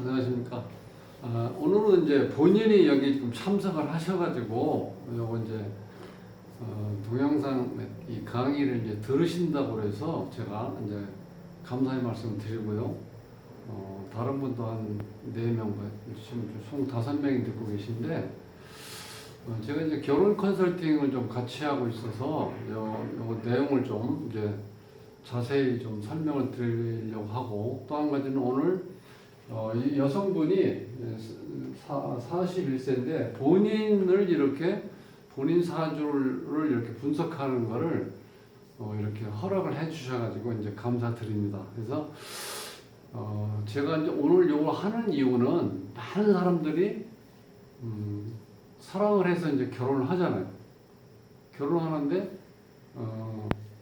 안녕하십니까. 오늘은 이제 본인이 여기 좀 참석을 하셔가지고, 요거 이제, 동영상 이 강의를 이제 들으신다고 그래서 제가 이제 감사의 말씀을 드리고요. 다른 분도 한 4명, 지금 총 5명이 듣고 계신데, 제가 이제 결혼 컨설팅을 좀 같이 하고 있어서, 요 내용을 좀 이제 자세히 좀 설명을 드리려고 하고, 또 한 가지는 오늘 이 여성분이 41세인데 본인을 이렇게 본인 사주를 이렇게 분석하는 거를 이렇게 허락을 해 주셔가지고 이제 감사드립니다. 그래서 제가 이제 오늘 요거 하는 이유는 많은 사람들이 사랑을 해서 이제 결혼을 하잖아요. 결혼하는데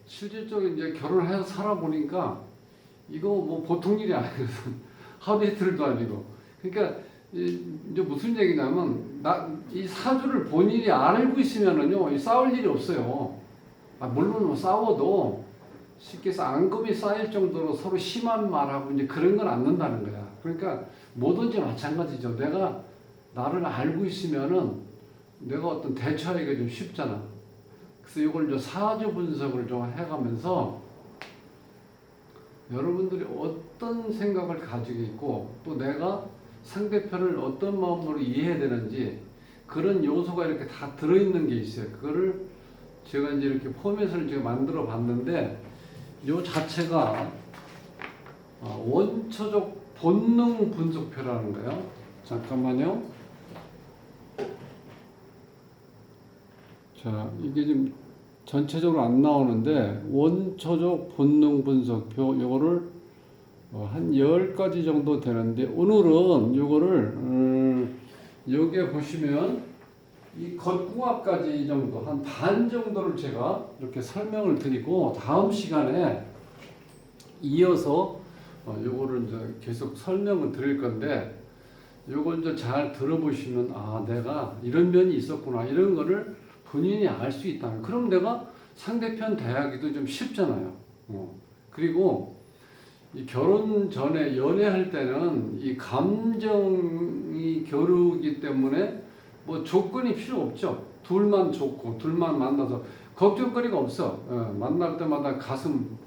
실질적으로 이제 결혼을 해서 살아보니까 이거 뭐 보통 일이 아니거든. 하루 이틀도 아니고. 그러니까 이제 무슨 얘기냐면 이 사주를 본인이 알고 있으면은요 싸울 일이 없어요. 물론 뭐 싸워도 쉽게 해서 앙금이 쌓일 정도로 서로 심한 말하고 이제 그런 건 안 는다는 거야. 그러니까 뭐든지 마찬가지죠. 내가 나를 알고 있으면은 내가 어떤 대처하기가 좀 쉽잖아. 그래서 이걸 이제 사주 분석을 좀 해가면서 여러분들이 어떤 생각을 가지고 있고 또 내가 상대편을 어떤 마음으로 이해해야 되는지 그런 요소가 이렇게 다 들어있는 게 있어요. 그거를 제가 이제 이렇게 포맷을 제가 만들어 봤는데 요 자체가 원초적 본능 분석표라는 거예요. 잠깐만요. 자, 이게 지금 전체적으로 안 나오는데 원초적 본능 분석표 요거를 한 10가지 정도 되는데 오늘은 요거를 여기에 보시면 이 겉궁합까지 정도 한 반 정도를 제가 이렇게 설명을 드리고 다음 시간에 이어서 요거를 이제 계속 설명을 드릴 건데 요걸 이제 잘 들어보시면 아 내가 이런 면이 있었구나 이런 거를 본인이 알 수 있다. 그럼 내가 상대편 대하기도 좀 쉽잖아요. 그리고 이 결혼 전에 연애할 때는 이 감정이 겨루기 때문에 뭐 조건이 필요 없죠. 둘만 좋고 둘만 만나서 걱정거리가 없어. 만날 때마다 가슴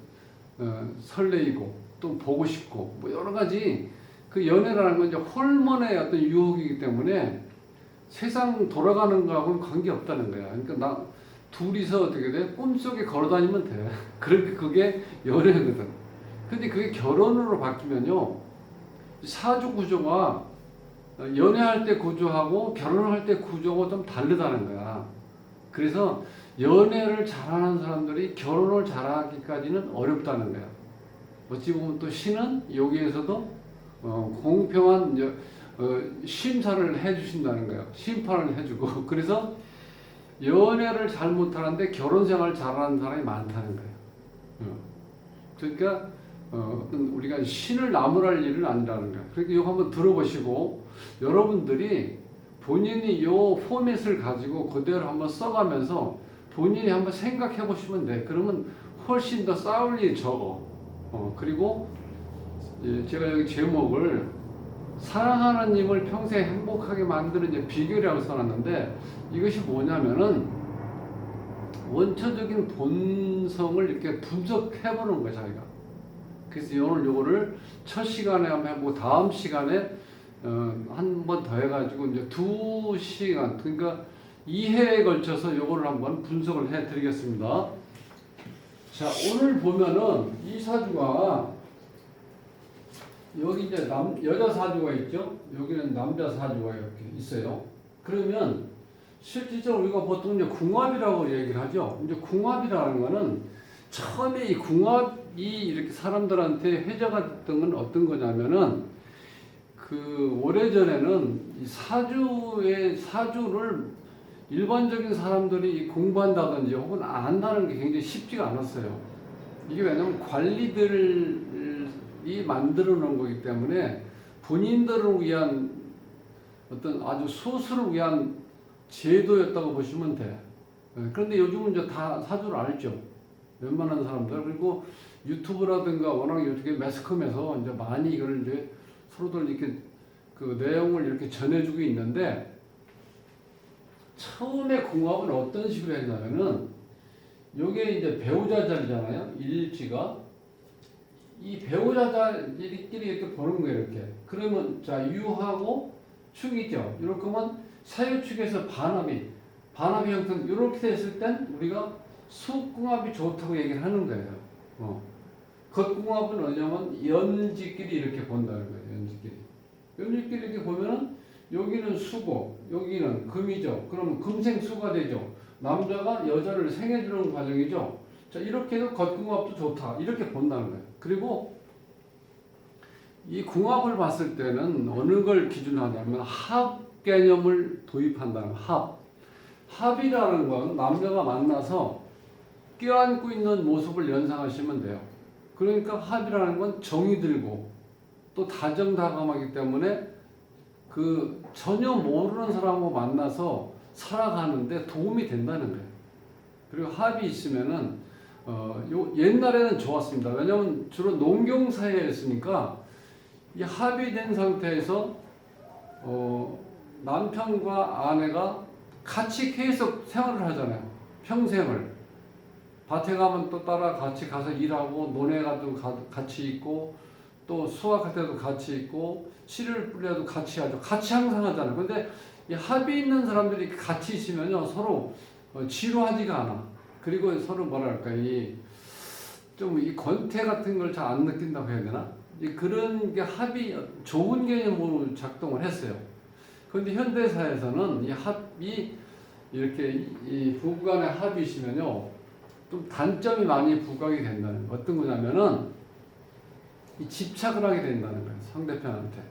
설레이고 또 보고 싶고 뭐 여러 가지 그 연애라는 건 이제 호르몬의 어떤 유혹이기 때문에 세상 돌아가는 거하고는 관계 없다는 거야. 그러니까 나 둘이서 어떻게 돼? 꿈속에 걸어다니면 돼. 그렇게 그게 연애거든. 근데 그게 결혼으로 바뀌면요. 사주 구조가 연애할 때 구조하고 결혼할 때 구조가 좀 다르다는 거야. 그래서 연애를 잘하는 사람들이 결혼을 잘하기까지는 어렵다는 거야. 어찌 보면 또 신은 여기에서도 공평한 심사를 해주신다는 거예요. 심판을 해주고. 그래서 연애를 잘 못하는데 결혼 생활을 잘하는 사람이 많다는 거예요. 그러니까 어떤 우리가 신을 나무랄 일은 아니라는 거예요. 그러니까 이거 한번 들어보시고 여러분들이 본인이 이 포맷을 가지고 그대로 한번 써가면서 본인이 한번 생각해 보시면 돼. 그러면 훨씬 더 싸울 일이 적어. 그리고 제가 여기 제목을 사랑하는 님을 평생 행복하게 만드는 이제 비결이라고 써놨는데 이것이 뭐냐면은 원초적인 본성을 이렇게 분석해보는 거야 자기가. 그래서 오늘 요거를 첫 시간에 한번 해보고 다음 시간에 한 번 더 해가지고 이제 2시간 그러니까 2회에 걸쳐서 요거를 한번 분석을 해드리겠습니다. 자 오늘 보면은 이 사주가 여기 이제 여자 사주가 있죠. 여기는 남자 사주가 이렇게 있어요. 그러면 실질적으로 우리가 보통 이제 궁합이라고 얘기를 하죠. 이제 궁합이라는 거는 처음에 이 궁합이 이렇게 사람들한테 회자가 됐던 건 어떤 거냐면은 그 오래전에는 이 사주를 일반적인 사람들이 공부한다든지 혹은 안다는 게 굉장히 쉽지가 않았어요. 이게 왜냐면 관리들이 만들어 놓은 거기 때문에 본인들을 위한 어떤 아주 소수를 위한 제도였다고 보시면 돼. 그런데 요즘은 이제 다 사주를 알죠. 웬만한 사람들. 그리고 유튜브라든가 워낙 요즘에 매스컴에서 이제 많이 이걸 이제 서로들 이렇게 그 내용을 이렇게 전해주고 있는데 처음에 궁합은 어떤 식으로 했냐면은 요게 이제 배우자 자리잖아요. 일지가 이 배우자 자리끼리 이렇게 보는 거예요. 이렇게 그러면 자 유하고 축이죠. 이렇게 하면 사유축에서 반합이 형성 이렇게 됐을 땐 우리가 수궁합이 좋다고 얘기를 하는 거예요. 겉궁합은 뭐냐면 연지끼리 이렇게 본다는 거예요. 연지끼리 이렇게 보면은 여기는 수고 여기는 금이죠. 그러면 금생수가 되죠. 남자가 여자를 생해주는 과정이죠. 자 이렇게 해서 겉궁합도 좋다 이렇게 본다는 거예요. 그리고 이 궁합을 봤을 때는 어느 걸 기준으로 하냐면 합 개념을 도입한다는 합이라는 건 남녀가 만나서 껴안고 있는 모습을 연상하시면 돼요. 그러니까 합이라는 건 정이 들고 또 다정다감하기 때문에 그 전혀 모르는 사람하고 만나서 살아가는데 도움이 된다는 거예요. 그리고 합이 있으면은 옛날에는 좋았습니다. 왜냐하면 주로 농경 사회였으니까 이 합이 된 상태에서 남편과 아내가 같이 계속 생활을 하잖아요. 평생을. 밭에 가면 또 따라 같이 가서 일하고 논에 가도 같이 있고 또 수확할 때도 같이 있고 씨를 뿌려도 같이 하죠. 같이 항상 하잖아요. 근데 이 합이 있는 사람들이 같이 있으면요 서로 지루하지가 않아. 그리고 서로 뭐랄까 좀 이 권태 같은 걸 잘 안 느낀다고 해야 되나? 그런 게 합이 좋은 개념으로 작동을 했어요. 그런데 현대사에서는 이 합이 이렇게 이 부부간의 합이시면요 좀 단점이 많이 부각이 된다는 거. 어떤 거냐면은 이 집착을 하게 된다는 거예요. 상대편한테.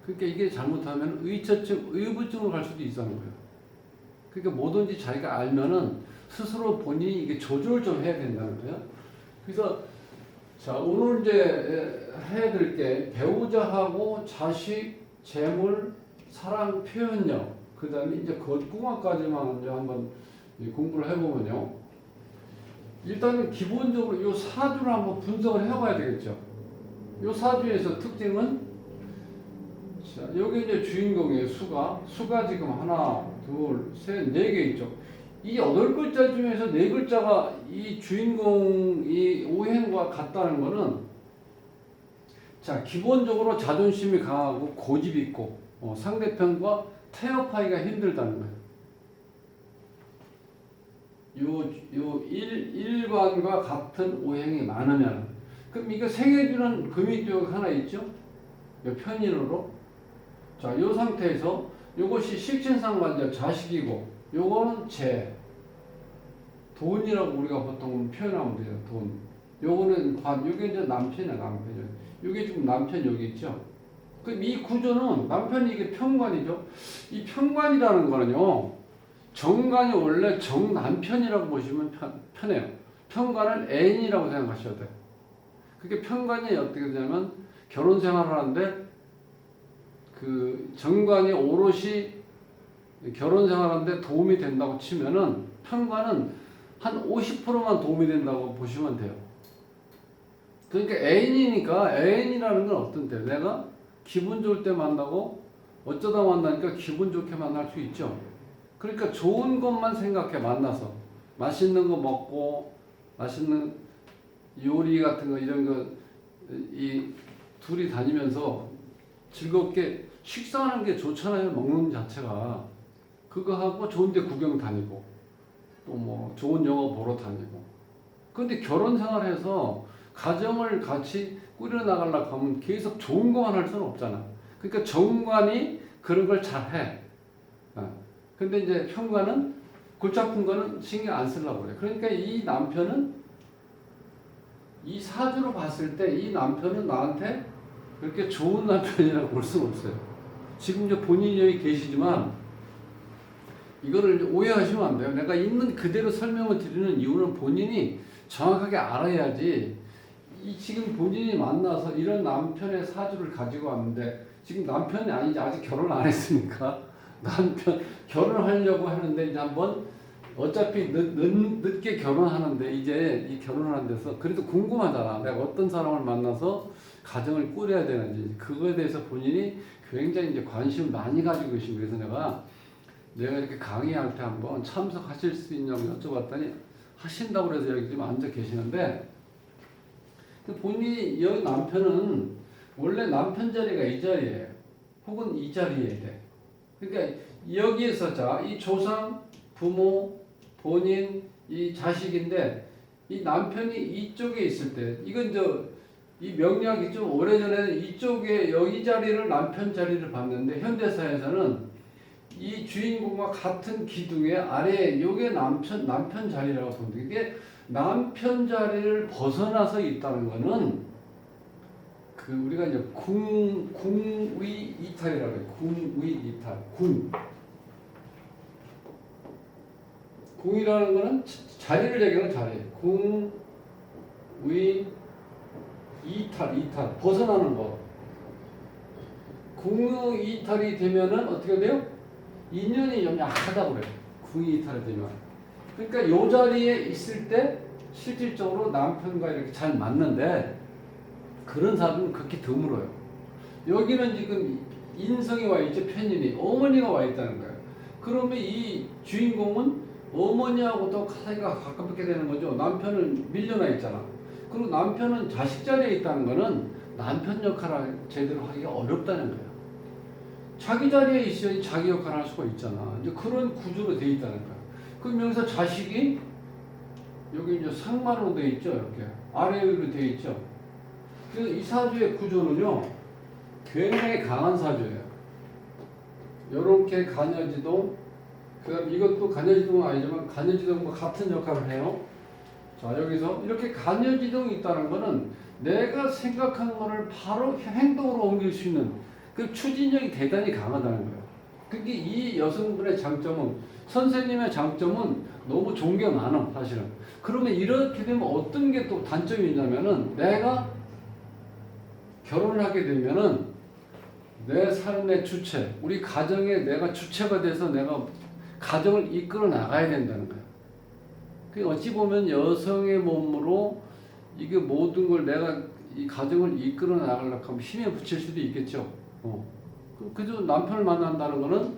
그러니까 이게 잘못하면 의처증, 의부증으로 갈 수도 있다는 거예요. 그러니까 뭐든지 자기가 알면은 스스로 본인이 이게 조절을 좀 해야 된다는 거예요. 그래서 자 오늘 이제 해야 될 게 배우자하고 자식, 재물, 사랑 표현력, 그 다음에 이제 겉궁합까지만 이제 한번 공부를 해보면요. 일단은 기본적으로 이 사주를 한번 분석을 해봐야 되겠죠. 이 사주에서 특징은 자 여기 이제 주인공이에요. 수가 지금 하나, 둘, 셋, 네 개 있죠. 이 8글자 중에서 4글자가 이 주인공 이 오행과 같다는 거는 자 기본적으로 자존심이 강하고 고집이 있고 상대편과 타협하기가 힘들다는 거예요. 일관과 같은 오행이 많으면 그럼 이거 생해주는 금이 쪽 하나 있죠? 요 편인으로 자 요 상태에서 요것이 식신상관자 자식이고 요거는 돈이라고 우리가 보통 표현하면 돼요. 돈. 요거는 요게 이제 남편이죠. 요게 지금 남편 여기 있죠. 그럼 이 구조는 남편이 이게 편관이죠. 이 편관이라는 거는요. 정관이 원래 정남편이라고 보시면 편해요. 편관은 애인이라고 생각하셔야 돼요. 그게 편관이 어떻게 되냐면 결혼 생활을 하는데 그 정관이 오롯이 결혼 생활하는데 도움이 된다고 치면은 편관은 한 50%만 도움이 된다고 보시면 돼요. 그러니까 애인이니까 애인이라는 건 어떤 때 내가 기분 좋을 때 만나고 어쩌다 만나니까 기분 좋게 만날 수 있죠. 그러니까 좋은 것만 생각해 만나서 맛있는 거 먹고 맛있는 요리 같은 거 이런 거 이 둘이 다니면서 즐겁게 식사하는 게 좋잖아요. 먹는 자체가 그거 하고 좋은 데 구경 다니고 또 뭐 좋은 영화 보러 다니고. 근데 결혼 생활해서 가정을 같이 꾸려 나가려고 하면 계속 좋은 것만 할 수는 없잖아. 그러니까 정관이 그런 걸 잘해. 근데 이제 편관은 골치 아픈 거는 신경 안 쓰려고 그래. 그러니까 이 남편은 이 사주로 봤을 때 이 남편은 나한테 그렇게 좋은 남편이라고 볼 수는 없어요. 지금 이제 본인이 여기 계시지만 이거를 이제 오해하시면 안 돼요. 내가 있는 그대로 설명을 드리는 이유는 본인이 정확하게 알아야지. 이 지금 본인이 만나서 이런 남편의 사주를 가지고 왔는데 지금 남편이 아니지 아직 결혼 안 했으니까 남편 결혼하려고 하는데 이제 한번 어차피 늦게 결혼하는데 이제 이 결혼하는 데서 그래도 궁금하잖아. 내가 어떤 사람을 만나서 가정을 꾸려야 되는지 그거에 대해서 본인이 굉장히 이제 관심을 많이 가지고 계신, 그래서 내가 이렇게 강의할 때 한번 참석하실 수 있냐고 여쭤봤더니 하신다고 그래서 여기 지금 앉아 계시는데, 본인이 여기 남편은 원래 남편 자리가 이 자리예요. 혹은 이 자리에 돼. 그러니까 여기에서 자, 이 조상, 부모, 본인, 이 자식인데 이 남편이 이쪽에 있을 때, 이건 이 명리학이 좀 오래전에는 이쪽에 여기 자리를 남편 자리를 봤는데, 현대사에서는 이 주인공과 같은 기둥의 아래에 요게 남편 자리라고 봅니다. 이게 남편 자리를 벗어나서 있다는 거는 우리가 이제 궁위 이탈이라고 해요. 궁위 이탈. 궁이라는 거는 자리를 얘기하는 자리예요. 궁위 이탈 벗어나는 거. 궁위 이탈이 되면은 어떻게 돼요? 인연이 좀 약하다고 그래요. 궁위 이탈이 되면. 그러니까 요 자리에 있을 때 실질적으로 남편과 이렇게 잘 맞는데, 그런 사람은 극히 드물어요. 여기는 지금 인성이 와 있죠. 편인이 어머니가 와 있다는 거예요. 그러면 이 주인공은 어머니하고도 사이가 가깝게 되는 거죠. 남편은 밀려나 있잖아. 그리고 남편은 자식 자리에 있다는 거는 남편 역할을 제대로 하기가 어렵다는 거예요. 자기 자리에 있어야 자기 역할을 할 수가 있잖아. 이제 그런 구조로 돼 있다는 거야. 그럼 여기서 자식이 여기 이제 상마로 돼 있죠. 이렇게 아래 위로 돼 있죠. 그래서 이 사주의 구조는요, 굉장히 강한 사주예요. 이렇게 간여지동, 그다음 이것도 간여지동은 아니지만 간여지동과 같은 역할을 해요. 자, 여기서 이렇게 간여지동이 있다는 거는 내가 생각한 거를 바로 행동으로 옮길 수 있는 그 추진력이 대단히 강하다는 거예요. 그게 이 여성분의 장점은, 선생님의 장점은 너무 종교 많아, 사실은. 그러면 이렇게 되면 어떤 게 또 단점이 있냐면은, 내가 결혼을 하게 되면은 내 삶의 주체, 우리 가정에 내가 주체가 돼서 내가 가정을 이끌어 나가야 된다는 거예요. 그 어찌 보면 여성의 몸으로 이게 모든 걸 내가 이 가정을 이끌어 나가려고 하면 힘에 붙일 수도 있겠죠. 그래도 남편을 만난다는 거는,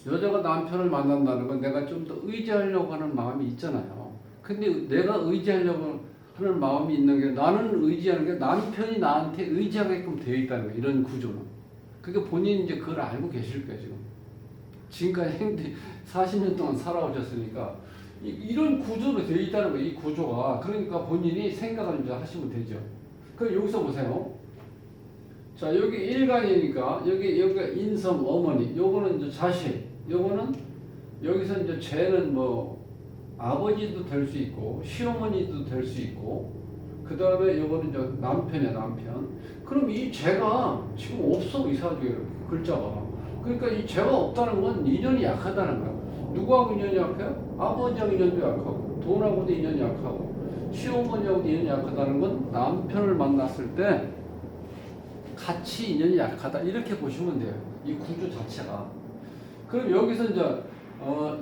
여자가 남편을 만난다는 건 내가 좀 더 의지하려고 하는 마음이 있잖아요. 근데 내가 의지하려고 하는 마음이 있는 게, 나는 의지하는 게 남편이 나한테 의지하게끔 되어 있다는 거예요. 이런 구조는. 그러니까 본인이 이제 그걸 알고 계실 거예요, 지금. 지금까지 40년 동안 살아오셨으니까 이런 구조로 되어 있다는 거예요, 이 구조가. 그러니까 본인이 생각을 이제 하시면 되죠. 그럼 여기서 보세요. 자, 여기 일간이니까 여기가 인성 어머니, 요거는 이제 자식, 요거는 여기서 이제 죄는 뭐 아버지도 될 수 있고 시어머니도 될 수 있고, 그 다음에 요거는 이제 남편이야, 남편. 그럼 이 죄가 지금 없어, 이 사주에 글자가. 그러니까 이 죄가 없다는 건 인연이 약하다는 거야. 누구하고 인연이 약해요? 아버지하고 인연도 약하고, 돈하고도 인연이 약하고, 시어머니하고도 인연이 약하다는 건 남편을 만났을 때 같이 인연이 약하다, 이렇게 보시면 돼요. 이 구조 자체가. 그럼 여기서 이제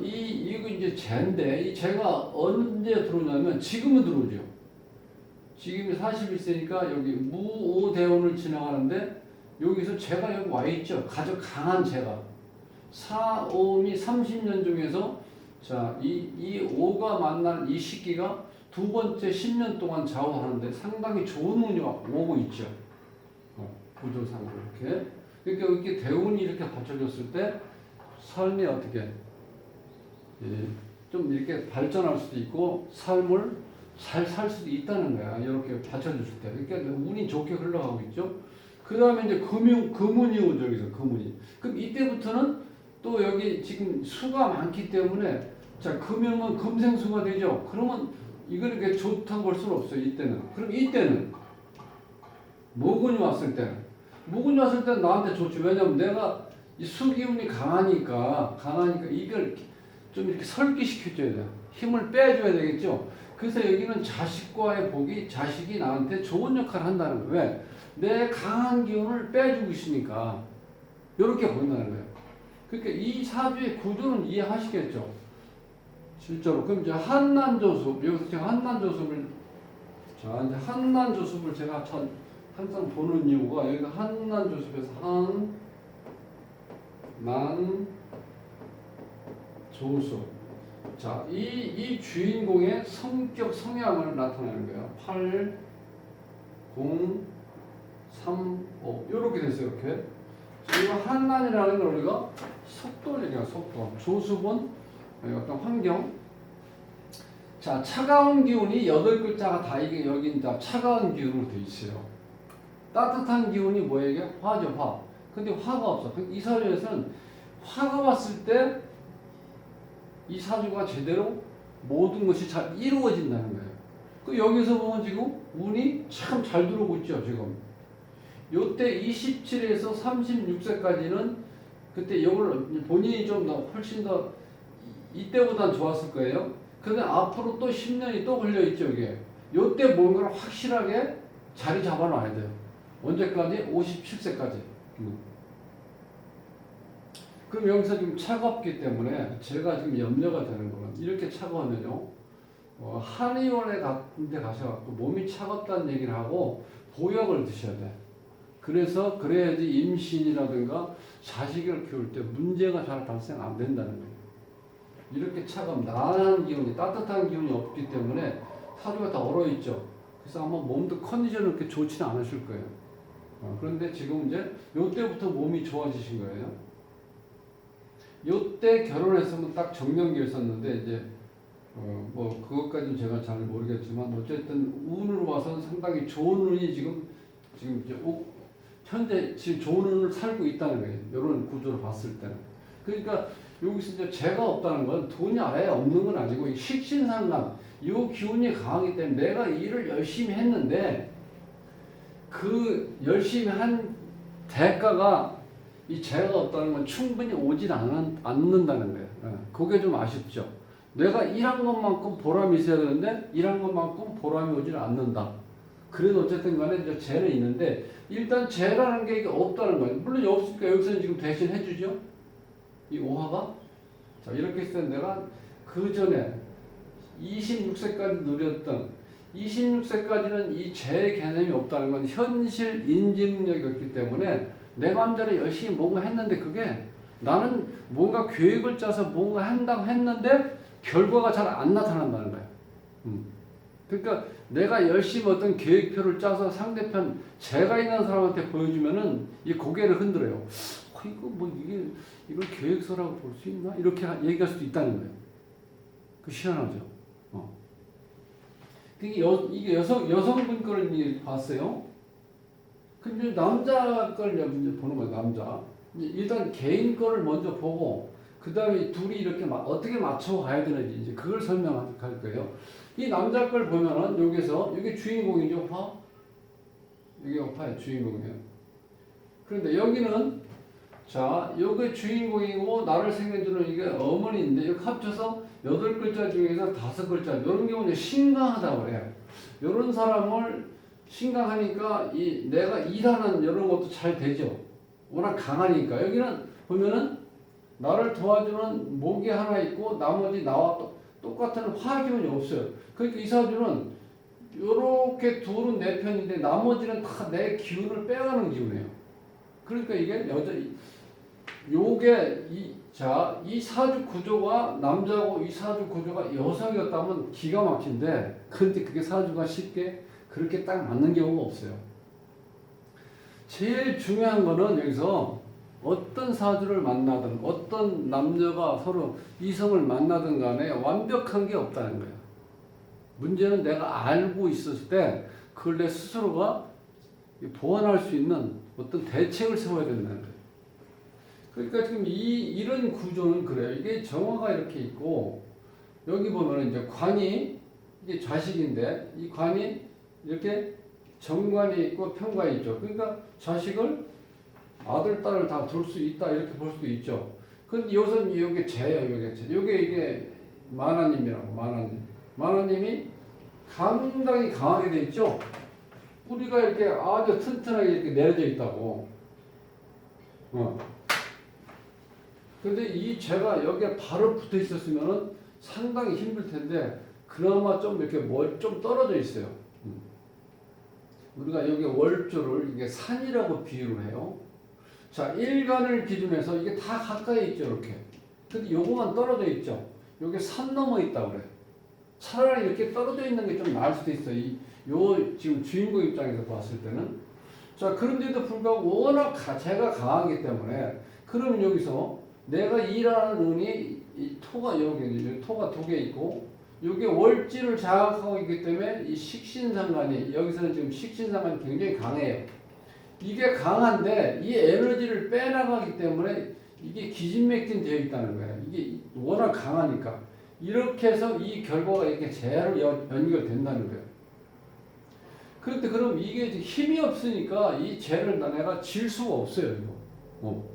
이거 이제 죄인데, 이 죄가 언제 들어오냐면 지금은 들어오죠. 지금이 41세니까 여기 무오대운을 지나가는데, 여기서 죄가 여기 와 있죠. 가장 강한 죄가. 사오미 30년 중에서, 자, 이 오가 만날 이 시기가 두 번째 10년 동안 좌우하는데 상당히 좋은 운이 오고 있죠. 구조상으로 이렇게. 그러니까 이렇게 대운이 이렇게 받쳐졌을 때 삶이 어떻게 좀 이렇게 발전할 수도 있고 삶을 잘 살 수도 있다는 거야. 이렇게 받쳐줬을 때. 그러니까 운이 좋게 흘러가고 있죠. 그 다음에 이제 금운이 오죠. 여기서 금운이. 그럼 이때부터는 또 여기 지금 수가 많기 때문에, 자, 금이면 금생수가 되죠. 그러면 이걸 이렇게 좋다고 볼 수는 없어요. 이때는. 그럼 이때는 모근이 왔을 때는, 모근이 왔을 때는 나한테 좋죠. 왜냐면 내가 이 수기운이 강하니까 이걸 좀 이렇게 설기시켜줘야 돼요. 힘을 빼줘야 되겠죠. 그래서 여기는 자식과의 복이, 자식이 나한테 좋은 역할을 한다는 거예요. 왜? 내 강한 기운을 빼주고 있으니까. 이렇게 보인다는 거예요. 그러니까 이 사주의 구조는 이해하시겠죠? 실제로. 그럼 이제 한난조습, 여기서 제가 한난조습을, 자, 이제 한난조습을 제가 항상 보는 이유가 여기가 한난 조수에서 한난 조수. 자, 이 주인공의 성격, 성향을 나타내는 거예요. 8, 0, 3, 5. 이렇게 됐어요, 이렇게. 이거 한난이라는 걸 우리가 속도를 얘기해요, 속도. 조수본, 어떤 환경. 자, 차가운 기운이 8글자가 다 이게 여기 다 차가운 기운으로 돼 있어요. 따뜻한 기운이 뭐예요? 이게 화죠, 화. 근데 화가 없어. 이 사주에서는 화가 왔을 때 이 사주가 제대로 모든 것이 잘 이루어진다는 거예요. 그 여기서 보면 지금 운이 참 잘 들어오고 있죠, 지금. 요때 27에서 36세까지는 그때 이걸 본인이 좀 더 훨씬 더 이때보단 좋았을 거예요. 근데 앞으로 또 10년이 또 걸려 있죠, 이게. 요때 뭔가를 확실하게 자리 잡아놔야 돼요. 언제까지? 57세까지. 그럼 여기서 좀 차갑기 때문에 제가 지금 염려가 되는 거는 이렇게 차가우면요. 한의원에 같은 데 가셔갖고 몸이 차갑다는 얘기를 하고 보약을 드셔야 돼. 그래서 그래야지 임신이라든가 자식을 키울 때 문제가 잘 발생 안 된다는 거예요. 이렇게 차가운 나한 기운이 따뜻한 기운이 없기 때문에 사주가 다 얼어있죠. 그래서 아마 몸도 컨디션은 그렇게 좋지는 않으실 거예요. 그런데 지금 이제 요때부터 몸이 좋아지신 거예요. 요때 결혼했으면 딱 정년기였었는데 이제 뭐 그것까지는 제가 잘 모르겠지만 어쨌든 운으로 봐서는 상당히 좋은 운이 지금 이제 현재 지금 좋은 운을 살고 있다는 거예요. 이런 구조를 봤을 때는. 그러니까 여기서 이제 재가 없다는 건 돈이 아예 없는 건 아니고 식신상관 이 기운이 강하기 때문에 내가 일을 열심히 했는데 그 열심히 한 대가가 이 재가 없다는 건 충분히 오질 않는다는 거예요. 그게 좀 아쉽죠. 내가 일한 것만큼 보람이 있어야 되는데 일한 것만큼 보람이 오질 않는다. 그래도 어쨌든 간에 이제 재는 있는데 일단 재라는 게 없다는 거예요. 물론 없으니까 여기서는 지금 대신 해주죠. 이 오화가. 자, 이렇게 했을 때 내가 그 전에 26세까지 누렸던 26세까지는 이 재 개념이 없다는 건 현실 인증력이었기 때문에 내 마음대로 열심히 뭔가 했는데 그게 나는 뭔가 계획을 짜서 뭔가 한다고 했는데 결과가 잘 안 나타난다는 거예요. 그러니까 내가 열심히 어떤 계획표를 짜서 상대편 재가 있는 사람한테 보여주면은 이 고개를 흔들어요. 이거 뭐 이걸 계획서라고 볼 수 있나? 이렇게 얘기할 수도 있다는 거예요. 그 희한하죠. 이게 여성분 거를 봤어요. 근데 남자 걸 이제 보는 거예요, 남자. 일단 개인 거를 먼저 보고, 그 다음에 둘이 이렇게 어떻게 맞춰가야 되는지, 이제 그걸 설명할 거예요. 이 남자 걸 보면은, 여기서, 이게 주인공이죠, 화? 이게 화의 주인공이에요. 그런데 여기는, 자, 여기 주인공이고, 나를 생겨주는 이게 어머니인데, 이렇게 합쳐서 8글자 중에서 5글자, 이런 경우는 신강하다고 그래요. 이런 사람을 신강하니까 내가 일하는 이런 것도 잘 되죠. 워낙 강하니까. 여기는 보면은 나를 도와주는 목이 하나 있고 나머지 나와 똑같은 화기운이 없어요. 그러니까 이 사주는 요렇게 둘은 내 편인데 나머지는 다 내 기운을 빼가는 기운이에요. 그러니까 이게 이 사주 구조가 남자고 이 사주 구조가 여성이었다면 기가 막힌데, 근데 그게 사주가 쉽게 그렇게 딱 맞는 경우가 없어요. 제일 중요한 거는 여기서 어떤 사주를 만나든 어떤 남녀가 서로 이성을 만나든 간에 완벽한 게 없다는 거예요. 문제는 내가 알고 있었을 때 그걸 내 스스로가 보완할 수 있는 어떤 대책을 세워야 된다는 거예요. 그러니까 지금 이런 구조는 그래요. 이게 정화가 이렇게 있고 여기 보면 이제 관이 이게 좌식인데 이 관이 이렇게 정관이 있고 편관이 있죠. 그러니까 자식을 아들, 딸을 다 둘 수 있다 이렇게 볼 수도 있죠. 근데 여기서 이게 재예요. 이게 만화님이라고 만화님이 상당히 강하게 돼 있죠. 뿌리가 이렇게 아주 튼튼하게 이렇게 내려져 있다고. 근데 이 재가 여기에 바로 붙어 있었으면은 상당히 힘들 텐데 그나마 좀 이렇게 좀 떨어져 있어요. 우리가 여기 월조를 이게 산이라고 비유를 해요. 자, 일간을 기준해서 이게 다 가까이 있죠, 이렇게. 근데 요거만 떨어져 있죠. 요게 산 넘어 있다 그래. 차라리 이렇게 떨어져 있는 게 좀 나을 수도 있어. 요 지금 주인공 입장에서 봤을 때는. 자, 그런데도 불구하고 워낙 제가 강하기 때문에 그러면 여기서 내가 일하는 운이 이 토가 여기 토가 두 개 있고 요게 월지를 장악하고 있기 때문에 이 식신상관이 여기서는 지금 식신상관이 굉장히 강해요. 이게 강한데 이 에너지를 빼나가기 때문에 이게 기진맥진 되어 있다는 거야. 이게 워낙 강하니까 이렇게 해서 이 결과가 이렇게 제로 연결된다는 거예요. 그런데 그럼 이게 힘이 없으니까 이 죄를 내가 질 수가 없어요. 이거.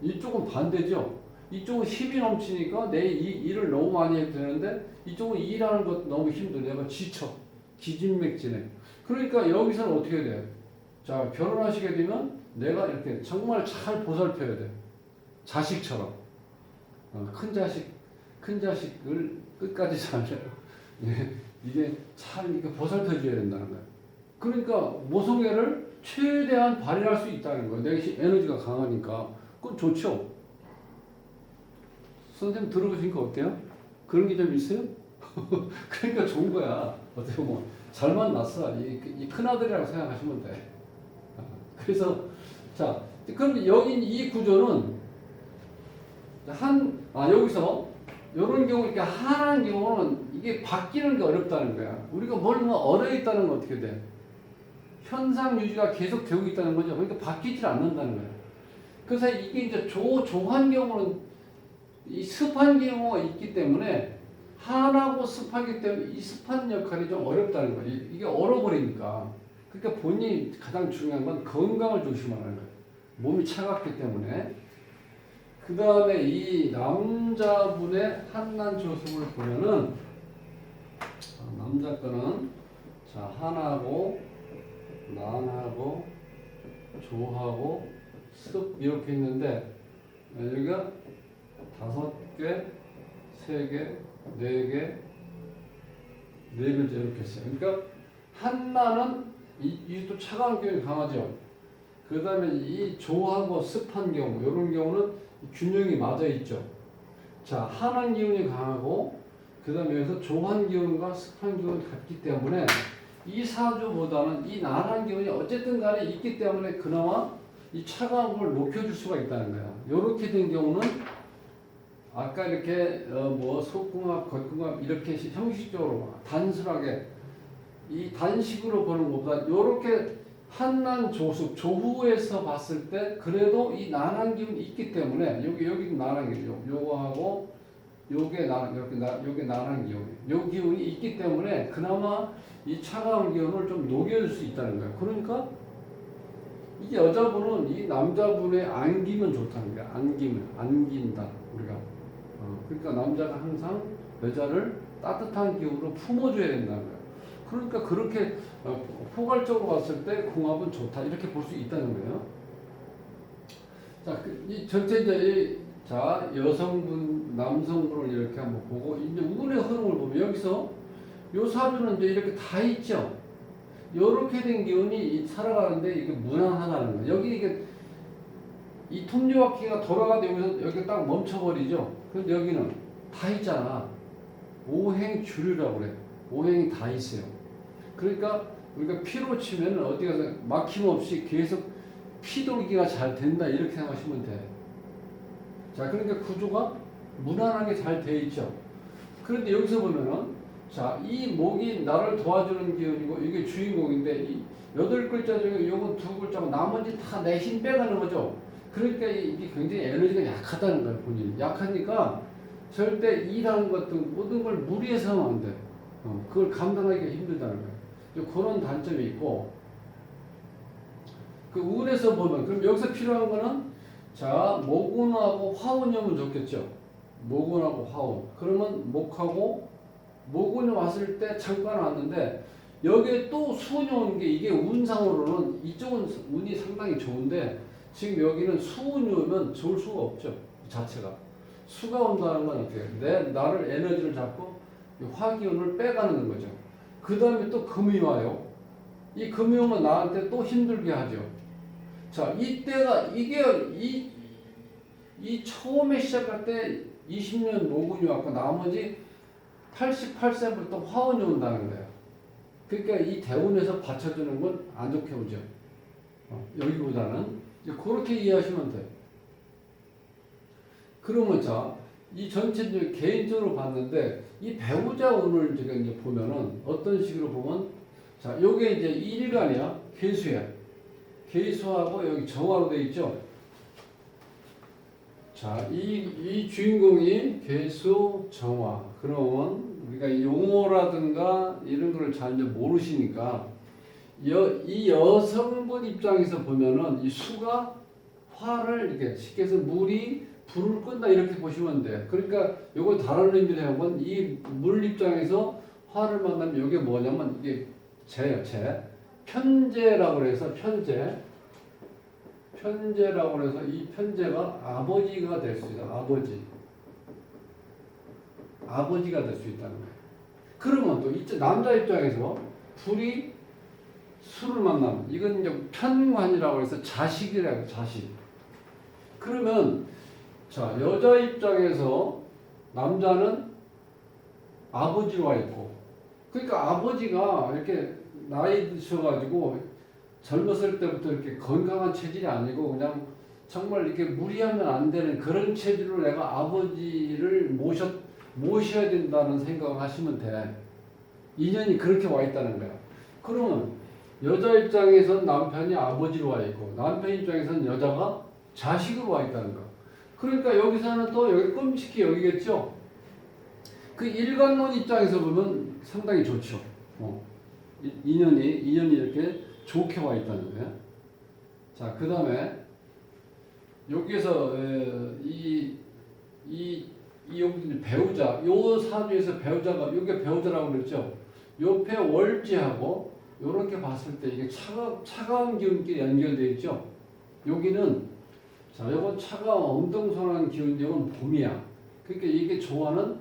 이쪽은 반대죠. 이쪽은 힘이 넘치니까 내 일을 너무 많이 해도 되는데 이쪽은 일하는 것 너무 힘들어. 내가 지쳐. 기진맥진해. 그러니까 여기서는 어떻게 돼요? 자, 결혼하시게 되면 내가 이렇게 정말 잘 보살펴야 돼. 자식처럼. 큰 자식을 끝까지 잘, 이게 잘 이렇게 보살펴줘야 된다는 거야. 그러니까 모성애를 최대한 발휘할 수 있다는 거야. 내 에너지가 강하니까. 그건 좋죠. 선생님 들어보시니까 어때요? 그런 게 좀 있어요? 그러니까 좋은 거야. 어떻게 보면. 잘 만났어. 이 큰아들이라고 생각하시면 돼. 그래서, 자, 그럼 여기 이 구조는, 여기서, 이런 경우, 이렇게 하나의 경우는 이게 바뀌는 게 어렵다는 거야. 우리가 뭘 얼어 있다는 건 어떻게 돼? 현상 유지가 계속 되고 있다는 거죠. 그러니까 바뀌질 않는다는 거야. 그래서 이게 이제 조한 경우는 이 습한 경우가 있기 때문에 한하고 습하기 때문에 이 습한 역할이 좀 어렵다는 거예요. 이게 얼어버리니까. 그러니까 본인이 가장 중요한 건 건강을 조심하는 거예요. 몸이 차갑기 때문에. 그 다음에 이 남자분의 한난 조습을 보면은 남자 거는 자 한하고 난하고 조하고 습 이렇게 있는데 여기가 5개, 3개, 4개, 4개째 이렇게 있어요. 그러니까 한나는 이또 차가운 경우가 강하죠. 그 다음에 이 조하고 습한 경우 이런 경우는 균형이 맞아 있죠. 자, 한한 기운이 강하고 그 다음에 여기서 조한 기운과 습한 기운이 같기 때문에 이 사주보다는 이 난한 기운이 어쨌든 간에 있기 때문에 그나마 이 차가운 걸 녹여줄 수가 있다는 거야. 이렇게 된 경우는 아까 이렇게 속궁합, 겉궁합 이렇게 형식적으로 단순하게 이 단식으로 보는 것보다 이렇게 한난 조숙 조후에서 봤을 때 그래도 이 난한 기운이 있기 때문에 여기 난한 기운 요거하고 요게 난한 기운 요 기운이 있기 때문에 그나마 이 차가운 기운을 좀 녹여줄 수 있다는 거예요. 그러니까 이 여자분은 이 남자분의 안기면 좋다는 거야. 안긴다 우리가. 그러니까 남자가 항상 여자를 따뜻한 기운으로 품어줘야 된다는 거야. 그러니까 그렇게 포괄적으로 봤을 때 궁합은 좋다 이렇게 볼 수 있다는 거예요. 자, 이 전체 이제 자 여성분, 남성분을 이렇게 한번 보고 이제 운의 흐름을 보면 여기서 요 사주는 이제 이렇게 다 있죠. 요렇게 된 기운이 살아가는데 이게 무난하다는 거예요. 여기 이게 이 톱니바퀴가 돌아가다 여기서 딱 멈춰버리죠. 근데 여기는 다 있잖아. 오행주류라고 그래. 오행이 다 있어요. 그러니까 우리가 피로 치면 어디 가서 막힘없이 계속 피돌기가 잘 된다 이렇게 생각하시면 돼. 자, 그러니까 구조가 무난하게 잘 돼 있죠. 그런데 여기서 보면은 자, 이 목이 나를 도와주는 기운이고 이게 주인공인데 이 8글자 중에 요건 2글자고 나머지 다 내 힘 빼가는 거죠. 그러니까 이게 굉장히 에너지가 약하다는 거예요, 본인이. 약하니까 절대 일하는 것 등 모든 걸 무리해서 하면 안 돼. 그걸 감당하기가 힘들다는 거예요. 그런 단점이 있고, 그 운에서 보면, 그럼 여기서 필요한 거는, 자, 목운하고 화운이 오면 좋겠죠. 목운하고 화운. 그러면 목하고, 목운이 왔을 때 잠깐 왔는데, 여기에 또 수운이 오는 게 이게 운상으로는 이쪽은 운이 상당히 좋은데, 지금 여기는 수운이 오면 좋을 수가 없죠. 자체가. 수가 온다는 건 어떻게 해요? 나를 에너지를 잡고 화기운을 빼가는 거죠. 그 다음에 또 금이 와요. 이 금융은 나한테 또 힘들게 하죠. 자, 이때가 이게 이 처음에 시작할 때 20년 모근이 왔고 나머지 88세부터 화원이 온다는 거예요. 그러니까 이 대운에서 받쳐주는 건 안 좋게 오죠. 여기보다는 그렇게 이해하시면 돼요. 그러면 자, 이 전체적으로 개인적으로 봤는데 이 배우자 운을 제가 이제 보면은 어떤 식으로 보면 자, 요게 이제 일간이야. 개수야. 개수하고 여기 정화로 되어 있죠. 자, 이 주인공이 개수 정화. 그러면 우리가 용어라든가 이런 거를 잘 이제 모르시니까 이 여성분 입장에서 보면은 이 수가 화를 이렇게 쉽게 해서 물이 불을 끈다 이렇게 보시면 돼요. 그러니까 요거 다른 의미로 하면 이 물 입장에서 화를 만나면 이게 뭐냐면 이게 재예요, 재. 편재라고 해서 편재라고 해서 이 편재가 아버지가 될 수 있어요. 아버지가 될 수 있다는 거예요. 그러면 또 남자 입장에서 불이 수를 만나면 이건 이제 편관이라고 해서 자식이라고 해요, 자식. 그러면 자, 여자 입장에서 남자는 아버지로 와 있고 그러니까 아버지가 이렇게 나이 드셔가지고 젊었을 때부터 이렇게 건강한 체질이 아니고 그냥 정말 이렇게 무리하면 안 되는 그런 체질로 내가 아버지를 모셔야 된다는 생각을 하시면 돼. 인연이 그렇게 와 있다는 거야. 그러면 여자 입장에서는 남편이 아버지로 와 있고 남편 입장에서는 여자가 자식으로 와 있다는 거야. 그러니까 여기서는 또 여기 끔찍히 여기겠죠. 그 일관론 입장에서 보면 상당히 좋죠. 인연이 이렇게 좋게 와 있다는 거예요. 자, 그 다음에 여기에서 여기 배우자, 요 사주에서 배우자가 요게 배우자라고 그랬죠. 옆에 월지하고 요렇게 봤을 때 이게 차가운 기운끼리 연결되어 있죠. 여기는 자, 요건 차가운 엄동선한 기운, 요건 봄이야. 그러니까 이게 조화가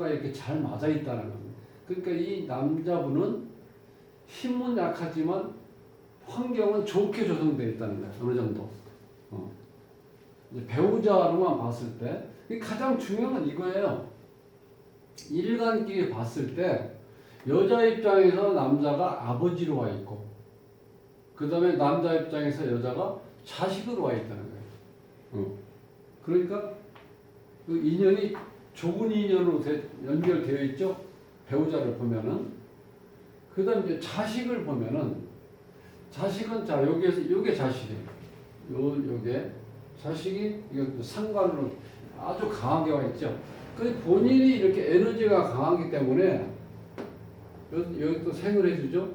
이렇게 잘 맞아 있다는 겁니다. 그러니까 이 남자분은 힘은 약하지만 환경은 좋게 조성되어 있다는 거야. 어느 정도. 이제 배우자로만 봤을 때 가장 중요한 건 이거예요. 일간끼리 봤을 때 여자 입장에서 남자가 아버지로 와 있고 그 다음에 남자 입장에서 여자가 자식으로 와 있다는 거예요. 그러니까 그 인연이 좁은 인연으로 연결되어 있죠. 배우자를 보면은 그 다음 이제 자식을 보면은 자식은 자 여기에서 요게 자식이에요. 요게 자식이 이거 상관으로 아주 강하게 와 있죠. 그 본인이 이렇게 에너지가 강하기 때문에 여기 또 생을 해주죠.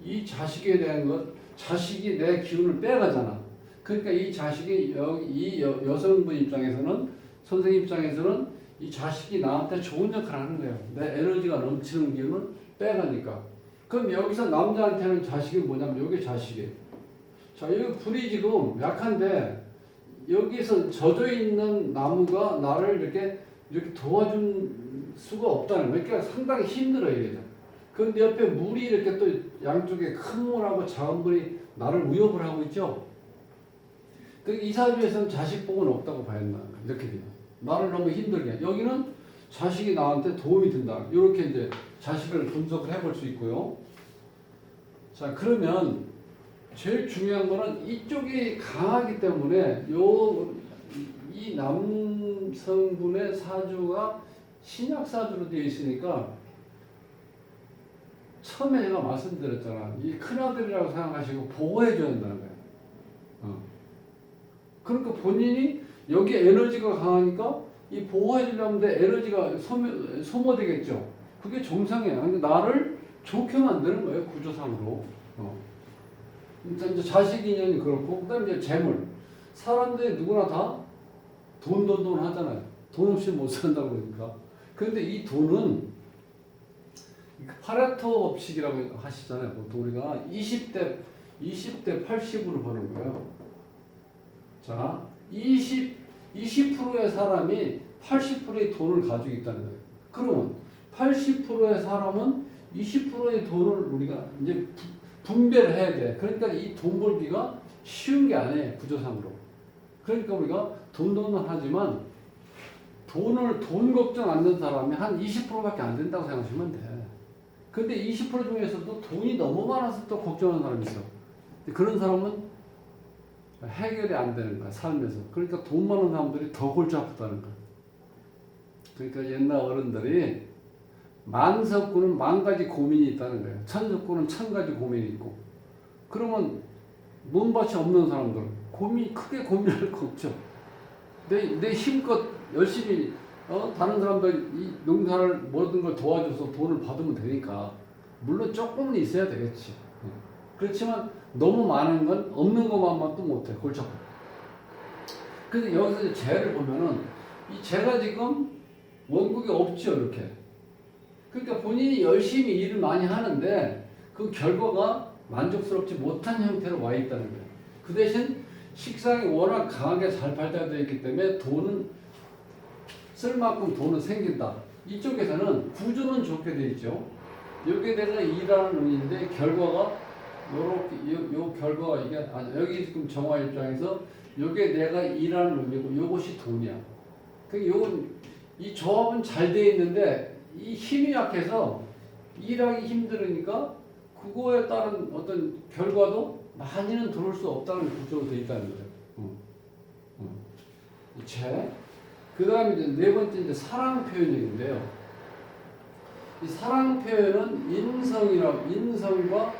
이 자식에 대한 것, 자식이 내 기운을 빼가잖아. 그러니까 이 자식이 이 여성분 입장에서는 선생님 입장에서는 이 자식이 나한테 좋은 역할을 하는 거예요. 내 에너지가 넘치는 기운을 빼가니까. 그럼 여기서 남자한테는 자식이 뭐냐면 여기 자식이에요. 자, 여기 불이 지금 약한데 여기서 젖어 있는 나무가 나를 이렇게 도와준 수가 없다는 거예요. 그러니까 상당히 힘들어요, 이게. 그런데 옆에 물이 이렇게 또 양쪽에 큰 물하고 작은 물이 나를 위협을 하고 있죠. 이 사주에서는 자식복은 없다고 봐야 한다. 이렇게 돼요. 나를 너무 힘들게 해. 여기는 자식이 나한테 도움이 된다. 이렇게 이제 자식을 분석을 해볼 수 있고요. 자, 그러면 제일 중요한 거는 이쪽이 강하기 때문에 이 남성분의 사주가 신약 사주로 되어 있으니까 처음에 제가 말씀드렸잖아. 이 큰아들이라고 생각하시고 보호해줘야 된다는 거예요. 그러니까 본인이 여기 에너지가 강하니까 이 보호해주려면 에너지가 소모되겠죠. 그게 정상이에요. 근데 나를 좋게 만드는 거예요. 구조상으로. 이제 자식 인연이 그렇고, 그 다음에 이제 재물. 사람들이 누구나 다 돈 하잖아요. 돈 없이 못 산다고 그러니까. 그런데 이 돈은 파레토 법칙이라고 하시잖아요. 보통 우리가 20대 80으로 버는 거예요. 자, 20%의 사람이 80%의 돈을 가지고 있다는 거예요. 그러면 80%의 사람은 20%의 돈을 우리가 이제 분배를 해야 돼. 그러니까 이 돈 벌기가 쉬운 게 아니에요, 구조상으로. 그러니까 우리가 돈은 하지만 돈 걱정 안 되는 사람이 한 20%밖에 안 된다고 생각하시면 돼. 근데 20% 중에서도 돈이 너무 많아서 또 걱정하는 사람이 있어. 그런 사람은 해결이 안 되는 거야, 삶에서. 그러니까 돈 많은 사람들이 더 골치 아프다는 거야. 그러니까 옛날 어른들이 만석구는 만 가지 고민이 있다는 거예요. 천석구는 천 가지 고민이 있고. 그러면 몸밭이 없는 사람들은 크게 고민할 거 없죠. 내 힘껏 열심히 다른 사람들 이 농사를 모든 걸 도와줘서 돈을 받으면 되니까 물론 조금은 있어야 되겠지. 그렇지만 너무 많은 건 없는 것만도 못해. 골치 아파. 그래서 여기서 이제 재를 보면은 이 재가 지금 원국이 없죠, 이렇게. 그러니까 본인이 열심히 일을 많이 하는데 그 결과가 만족스럽지 못한 형태로 와 있다는 거예요. 그 대신 식상이 워낙 강하게 잘 발달되어 있기 때문에 쓸 만큼 돈은 생긴다. 이쪽에서는 구조는 좋게 되어 있죠. 여기에 내가 일하는 운인데 결과가 요렇게 요 결과가 이게 여기 지금 정화 입장에서 요게 내가 일하는 운이고 요것이 돈이야. 그 요건 이 조합은 잘 되어 있는데 이 힘이 약해서 일하기 힘들으니까 그거에 따른 어떤 결과도 많이는 들어올 수 없다는 구조로 되어 있다는 거예요. 그 다음에 이제 네 번째 이제 사랑 표현력인데요. 이 사랑 표현은 인성과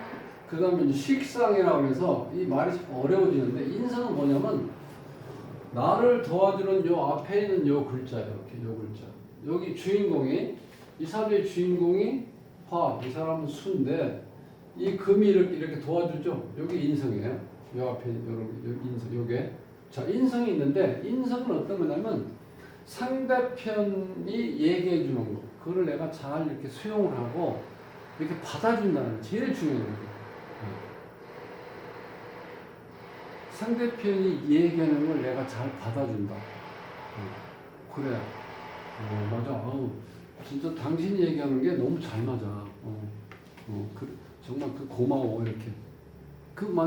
그 다음에 식상이라고 해서 이 말이 좀 어려워지는데 인성은 뭐냐면 나를 도와주는 요 앞에 있는 요 글자예요. 이렇게 요 글자. 여기 주인공이 이 사주의 주인공이 화, 이 사람은 수인데 이 금이 이렇게 도와주죠. 여기 인성이에요. 요 앞에 요 인성 요게 자 인성이 있는데 인성은 어떤 거냐면 상대편이 얘기해 주는 거 그거를 내가 잘 이렇게 수용을 하고 이렇게 받아준다는 게 제일 중요한 거예요. 상대편이 얘기하는 걸 내가 잘 받아준다. 그래. 맞아. 진짜 당신이 얘기하는 게 너무 잘 맞아. 정말 고마워 이렇게.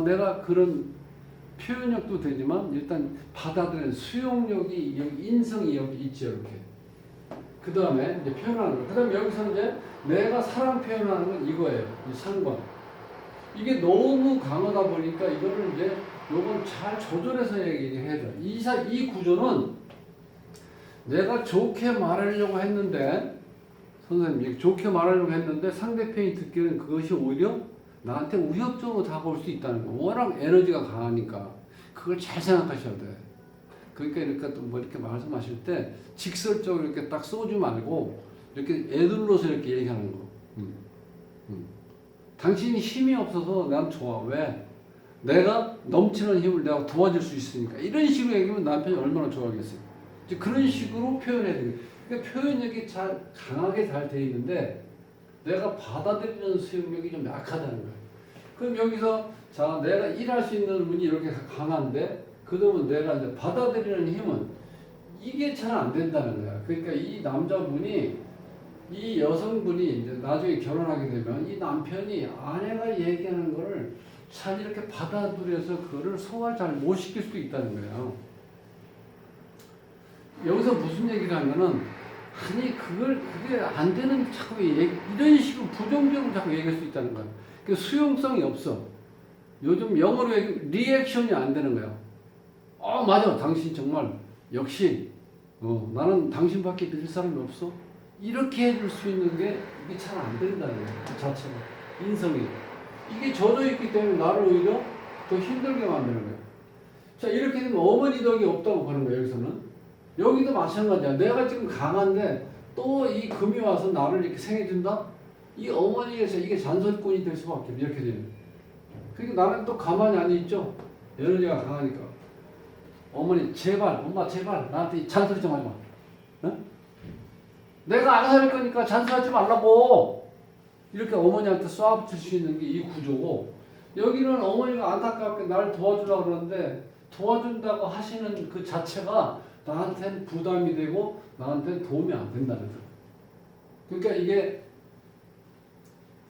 내가 그런 표현력도 되지만 일단 받아들이는 수용력이 여기 인성이 여기 있죠 이렇게. 그 다음에 이제 표현하는 거. 그 다음에 여기서 이제 내가 사랑 표현하는 건 이거예요. 이 상관. 이게 너무 강하다 보니까 이거를 이제 요건 잘 조절해서 얘기해야 돼. 이 구조는 내가 좋게 말하려고 했는데 선생님 좋게 말하려고 했는데 상대편이 듣기는 그것이 오히려 나한테 위협적으로 다가올 수 있다는 거. 워낙 에너지가 강하니까 그걸 잘 생각하셔야 돼. 그러니까 이렇게 또 뭐 이렇게 말씀하실 때 직설적으로 이렇게 딱 쏘지 말고 이렇게 애둘러서 이렇게 얘기하는 거. 당신이 힘이 없어서 난 좋아. 왜? 내가 넘치는 힘을 내가 도와줄 수 있으니까. 이런 식으로 얘기하면 남편이 얼마나 좋아하겠어요. 이제 그런 식으로 표현해야 돼요. 그러니까 표현력이 강하게 잘 돼 있는데 내가 받아들이는 수용력이 좀 약하다는 거예요. 그럼 여기서 자 내가 일할 수 있는 분이 이렇게 강한데 그러면 내가 이제 받아들이는 힘은 이게 잘 안 된다는 거야. 그러니까 이 남자분이 이 여성분이 이제 나중에 결혼하게 되면 이 남편이 아내가 얘기하는 거를 잘 이렇게 받아들여서 그거를 소화를 잘 못 시킬 수도 있다는 거예요. 여기서 무슨 얘기를 하면은 아니 그게 안 되는 자꾸 이런 식으로 부정적으로 자꾸 얘기할 수 있다는 거예요. 그 수용성이 없어. 요즘 영어로 리액션이 안 되는 거예요. 맞아. 당신 정말 역시 나는 당신밖에 믿을 사람이 없어. 이렇게 해줄 수 있는 게 이게 잘 안 된다는 거예요. 그 자체가 인성이 이게 젖어 있기 때문에 나를 오히려 더 힘들게 만드는 거예요. 자 이렇게 되면 어머니 덕이 없다고 보는 거예요. 여기서는 여기도 마찬가지야. 내가 지금 강한데 또 이 금이 와서 나를 이렇게 생해준다. 이 어머니에서 이게 잔소리꾼이 될 수밖에 없어. 이렇게 되면. 그러니까 나는 또 가만히 안 있죠. 에너지가 강하니까. 어머니 제발 엄마 제발 나한테 잔소리 좀 하지 마. 어? 내가 알아서 할 거니까 잔소리하지 말라고. 이렇게 어머니한테 쏴붙일 수 있는 게 이 구조고 여기는 어머니가 안타깝게 나를 도와주려고 그러는데 도와준다고 하시는 그 자체가 나한테는 부담이 되고 나한테는 도움이 안 된다는 거예요. 그러니까 이게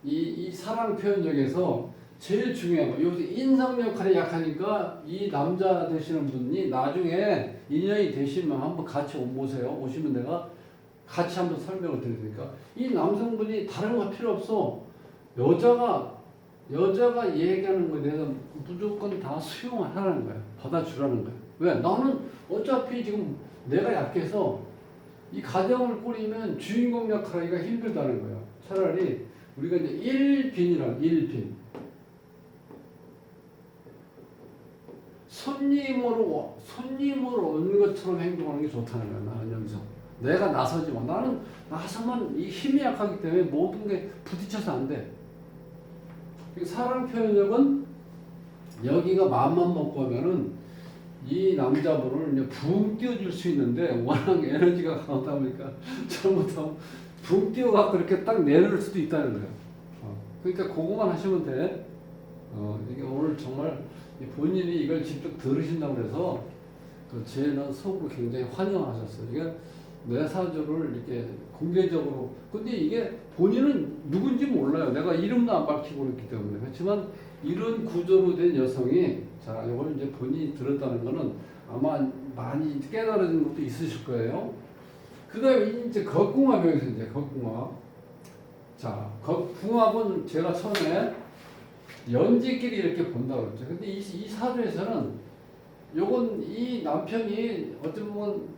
이 사랑 표현력에서 제일 중요한 거 여기서 인성 역할이 약하니까 이 남자 되시는 분이 나중에 인연이 되시면 한번 같이 오세요. 오시면 내가 같이 한번 설명을 드릴 테니까 이 남성분이 다른 거 필요 없어. 여자가 얘기하는 거에 대해서 무조건 다 수용하라는 거야. 받아주라는 거야. 왜? 나는 어차피 지금 내가 약해서 이 가정을 꾸리면 주인공 역할하기가 힘들다는 거야. 차라리 우리가 이제 일빈이란 일빈. 손님으로 오는 것처럼 행동하는 게 좋다는 거야. 나는 여기서. 내가 나서지 마. 나는 나서만 이 힘이 약하기 때문에 모든 게 부딪혀서 안 돼. 사랑 표현력은 여기가 마음만 먹고 하면은 이 남자분을 이제 붕 띄워줄 수 있는데 워낙 에너지가 강하다 보니까 잘못하면 붕 띄워갖고 이렇게 딱 내려올 수도 있다는 거예요. 그러니까 그거만 하시면 돼. 이게 오늘 정말 본인이 이걸 직접 들으신다고 그래서 쟤는 속으로 굉장히 환영하셨어요. 이게 내 사주를 이렇게 공개적으로. 근데 이게 본인은 누군지 몰라요. 내가 이름도 안 밝히고 있기 때문에. 그렇지만 이런 구조로 된 여성이, 자, 이걸 이제 본인이 들었다는 거는 아마 많이 깨달은 것도 있으실 거예요. 그 다음에 이제 겁궁합, 여기서 이제 겁궁합. 자, 겁궁합은 제가 처음에 연지끼리 이렇게 본다고 그랬죠. 근데 이 사주에서는 요건 이 남편이 어떻게 보면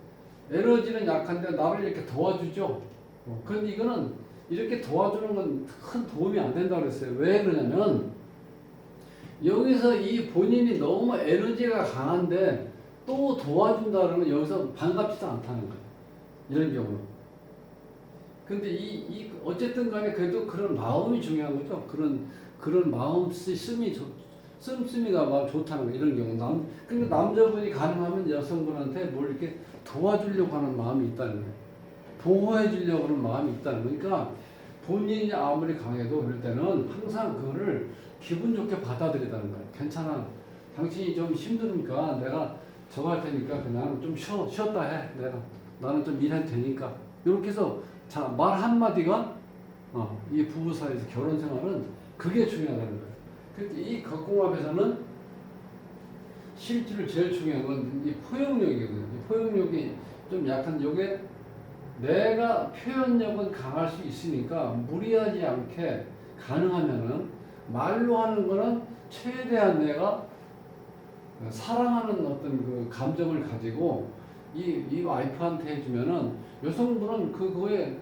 에너지는 약한데 나를 이렇게 도와주죠. 그런데 이거는 이렇게 도와주는 건 큰 도움이 안 된다고 그랬어요. 왜 그러냐면 여기서 이 본인이 너무 에너지가 강한데 또 도와준다는 건 여기서 반갑지도 않다는 거예요. 이런 경우는. 근데 어쨌든 간에 그래도 그런 마음이 중요한 거죠. 그런 마음 씀씀이가 막 좋다는 거. 이런 경우. 그러니까 남자분이 가능하면 여성분한테 뭘 이렇게 도와주려고 하는 마음이 있다는 거예요. 보호해 주려고 하는 마음이 있다는 거예요. 그러니까 본인이 아무리 강해도 그럴 때는 항상 그거를 기분 좋게 받아들이다는 거예요. 괜찮아. 당신이 좀 힘드니까 내가 저거 할 테니까 그냥 좀 쉬었다 해. 나는 좀 일할 테니까. 이렇게 해서 자, 말 한마디가 이 부부 사이에서 결혼 생활은 그게 중요하다는 거예요. 그래서 이 겁궁합에서는 실제로 제일 중요한 건 이 포용력이거든요. 이 포용력이 좀 약한 요게 내가 표현력은 강할 수 있으니까 무리하지 않게 가능하면은 말로 하는 거는 최대한 내가 사랑하는 어떤 그 감정을 가지고 이 와이프한테 해주면은 여성분은 그거에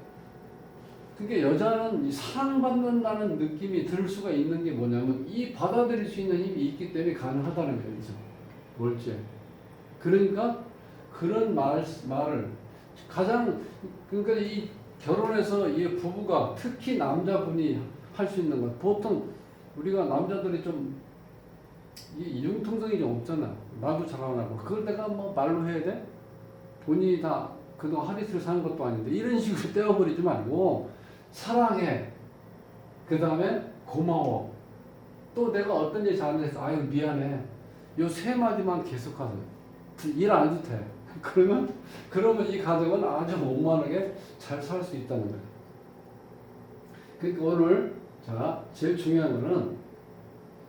그게 여자는 이 사랑받는다는 느낌이 들 수가 있는 게 뭐냐면 이 받아들일 수 있는 힘이 있기 때문에 가능하다는 거예요. 뭘지. 그러니까 그런 말을 가장 그러니까 이 결혼해서 이 부부가 특히 남자분이 할 수 있는 것 보통 우리가 남자들이 좀 이 융통성이 좀 없잖아. 말도 잘 안 하고 그걸 내가 뭐 말로 해야 돼? 본인이 다 그동안 하리스를 사는 것도 아닌데 이런 식으로 떼어버리지 말고 사랑해. 그 다음에 고마워. 또 내가 어떤 일 잘못해서 아유 미안해. 요 세 마디만 계속하세요. 일 안 해도 돼. 그러면 이 가정은 아주 원만하게 잘 살 수 있다는 거예요. 그러니까 오늘 자 제일 중요한 거는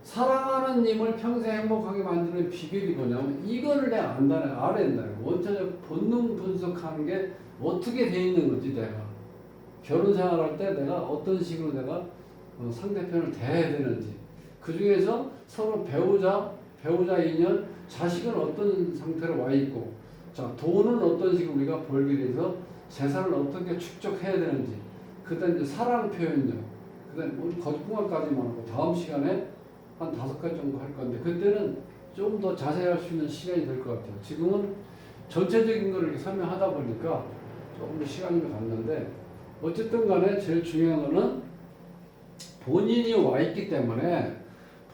사랑하는 님을 평생 행복하게 만드는 비결이 뭐냐면 이거를 내가 알아야 된다. 원천적 본능 분석하는 게 어떻게 돼 있는 건지 내가 결혼 생활할 때 내가 어떤 식으로 내가 상대편을 대해야 되는지 그 중에서 서로 배우자 인연 자식은 어떤 상태로 와 있고 자 돈은 어떤 식으로 우리가 벌게 돼서 재산을 어떻게 축적해야 되는지 그다음 이제 사랑 표현력 그다음 우리 거짓말까지만 하고 다음 시간에 한 5가지 정도 할 건데 그때는 좀 더 자세히 할 수 있는 시간이 될 것 같아요. 지금은 전체적인 걸 이렇게 설명하다 보니까 조금 시간이 갔는데 어쨌든 간에 제일 중요한 거는 본인이 와 있기 때문에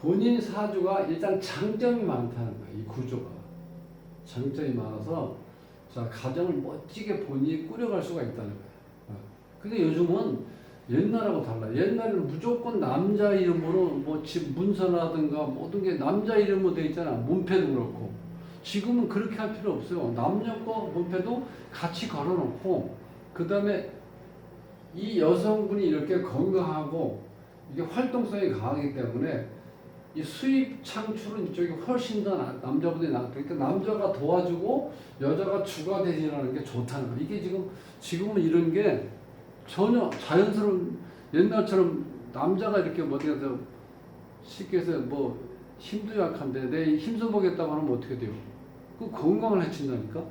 본인 사주가 일단 장점이 많다는 거예요. 이 구조가 장점이 많아서 자 가정을 멋지게 본인이 꾸려갈 수가 있다는 거예요. 근데 요즘은 옛날하고 달라. 옛날에는 무조건 남자 이름으로 뭐 집 문서라든가 모든 게 남자 이름으로 돼 있잖아. 문패도 그렇고. 지금은 그렇게 할 필요 없어요. 남녀 거 문패도 같이 걸어놓고 그 다음에 이 여성분이 이렇게 건강하고 이게 활동성이 강하기 때문에 이 수입 창출은 이쪽이 훨씬 더 남자보다 낫다. 그러니까 남자가 도와주고 여자가 주가 대신하는 게 좋다는 거야. 이게 지금은 이런 게 전혀 자연스러운 옛날처럼 남자가 이렇게 뭐 어떻게 해서 쉽게 해서 뭐 힘도 약한데 내 힘써 보겠다고 하면 어떻게 돼요? 그 건강을 해친다니까.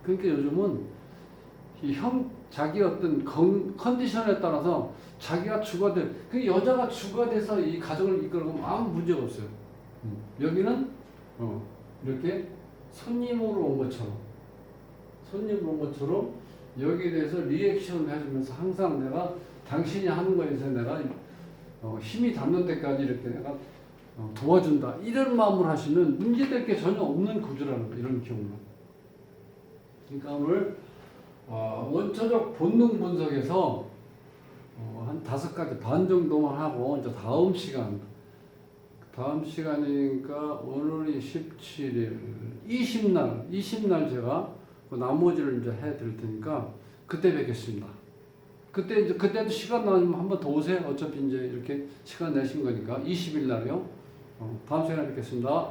그러니까 요즘은 자기 어떤 컨디션에 따라서 자기가 주가 될, 그 여자가 주가 돼서 이 가정을 이끌어가면 아무 문제가 없어요. 여기는 이렇게 손님으로 온 것처럼 여기에 대해서 리액션을 해주면서 항상 내가 당신이 하는 거에서 내가 힘이 닿는 데까지 이렇게 내가 도와준다. 이런 마음으로 하시면 문제될 게 전혀 없는 구조라는 거, 이런 경우는. 그러니까 오늘 원초적 본능 분석에서 한 5가지 반 정도만 하고 이제 다음 시간이니까 오늘이 17일, 20날 제가 그 나머지를 이제 해드릴 테니까 그때 뵙겠습니다. 그때도 시간 나면 한 번 더 오세요. 어차피 이제 이렇게 시간 내신 거니까 20일 날이요. 다음 시간에 뵙겠습니다.